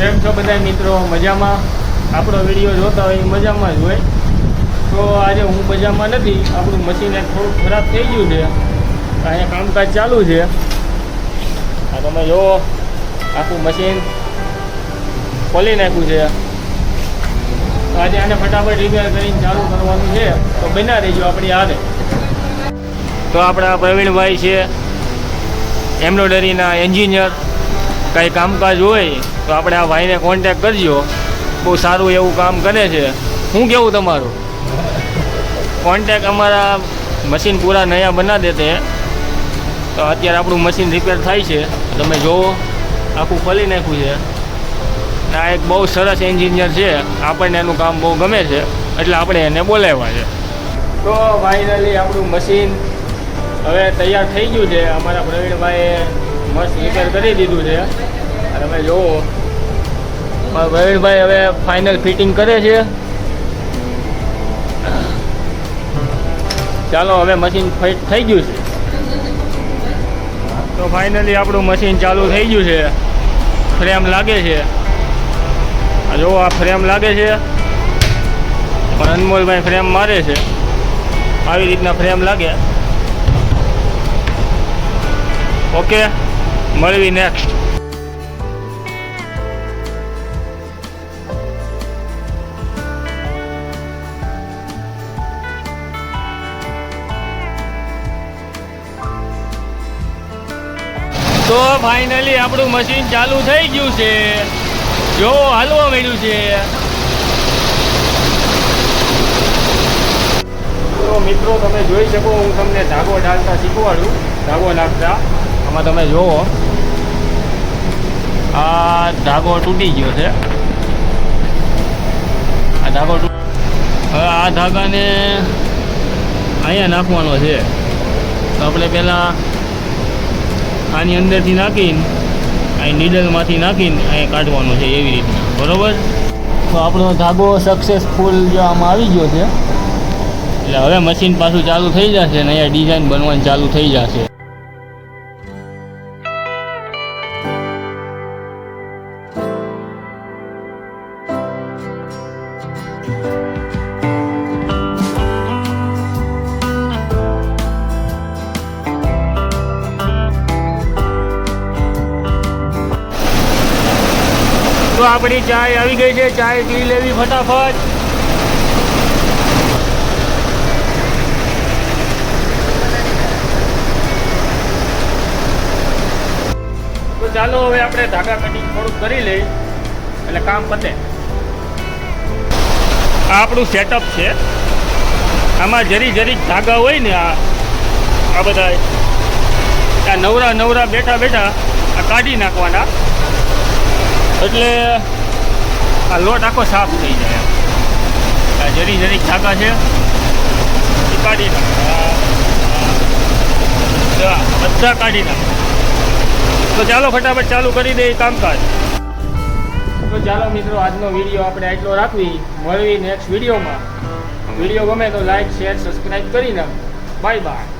કેમ છો બધા મિત્રો? મજામાં? આપણો વિડીયો જોતા હોય મજામાં જ હોય. તો આજે હું મજામાં નથી. આપણું મશીન એક થોડુંક ખરાબ થઈ ગયું છે. અહીંયા કામકાજ ચાલુ છે. આ તમે જુઓ, આખું મશીન ખોલી નાખ્યું છે. તો આજે આને ફટાફટ રિપેર કરીને ચાલુ કરવાનું છે. તો બના રહીજો આપણી હારે. તો આપણા પ્રવીણભાઈ છે, એમ્બ્રોઇડરીના એન્જિનિયર. કંઈ કામકાજ હોય તો આપણે આ ભાઈને કોન્ટેક કરજો. બહુ સારું એવું કામ કરે છે. શું કહેવું તમારું? કોન્ટેક અમારા મશીન પૂરા નયા બના દેતે. તો અત્યારે આપણું મશીન રિપેર થાય છે. તમે જુઓ, આખું ખોલી નાખ્યું છે. આ એક બહુ સરસ એન્જિનિયર છે. આપણને એનું કામ બહુ ગમે છે, એટલે આપણે એને બોલાવ્યા છે. તો ફાઇનલી આપણું મશીન હવે તૈયાર થઈ ગયું છે. અમારા પ્રવીણભાઈએ મસ્ત રિપેર કરી દીધું છે. તમે જુઓ, પ્રવીણભાઈ હવે ફાઇનલ ફિટિંગ કરે છે. ચાલો, હવે મશીન ફિટ થઈ ગયું છે. તો ફાઇનલી આપણું મશીન ચાલુ થઈ ગયું છે. ફ્રેમ લાગે છે. આ જુઓ, આ ફ્રેમ લાગે છે. પણ અનમોલભાઈ ફ્રેમ મારે છે. આવી રીતના ફ્રેમ લાગે. ઓકે, મળવી નેક્સ્ટ. તો ફાઇનલી આપણું મશીન ચાલુ થઈ ગયું છે. જો હાલવા મળ્યું છે. તો મિત્રો, તમે જોઈ શકો, હું તમને ધાગો ઢાલતા શીખવાડું. ધાગો નાખતા આમાં તમે જુઓ, આ ધાગો તૂટી ગયો છે. આ ધાગો હવે આ ધાગાને અહીંયા નાખવાનો છે. તો આપણે પહેલાં આની અંદરથી નાખીને અહીં નીડલમાંથી નાખીને અહીંયા કાઢવાનો છે, એવી રીતના. બરાબર? તો આપણો ધાગો સક્સેસફુલ જો આમાં આવી ગયો છે. એટલે હવે મશીન પાછું ચાલુ થઈ જશે ને અહીંયા ડિઝાઇન બનવાનું ચાલુ થઈ જશે. તો આપણી ચાય આવી ગઈ છે. ચાય પી લેવી ફટાફટ. તો ચાલો, હવે આપણે ધાગા કટિંગ થોડુંક કરી લઈએ એટલે કામ પતે. આ આપણું સેટઅપ છે. આમાં જરી ધાગા હોય ને, આ બધા આ નવરા બેઠા આ કાઢી નાખવાના. એટલે આ લોટ આખો સાફ થઈ જાય. આ જરી ધાગા છે, એ કાઢી નાખો. બધા કાઢી નાખો. તો ચાલો ફટાફટ ચાલુ કરી દઈએ કામકાજ. તો ચાલો મિત્રો, આજનો વિડીયો આપણે આટલો રાખવી. મળવી નેક્સ્ટ વિડીયોમાં. વિડીયો ગમે તો લાઈક, શેર, સબસ્ક્રાઈબ કરી નાખો. Bye bye.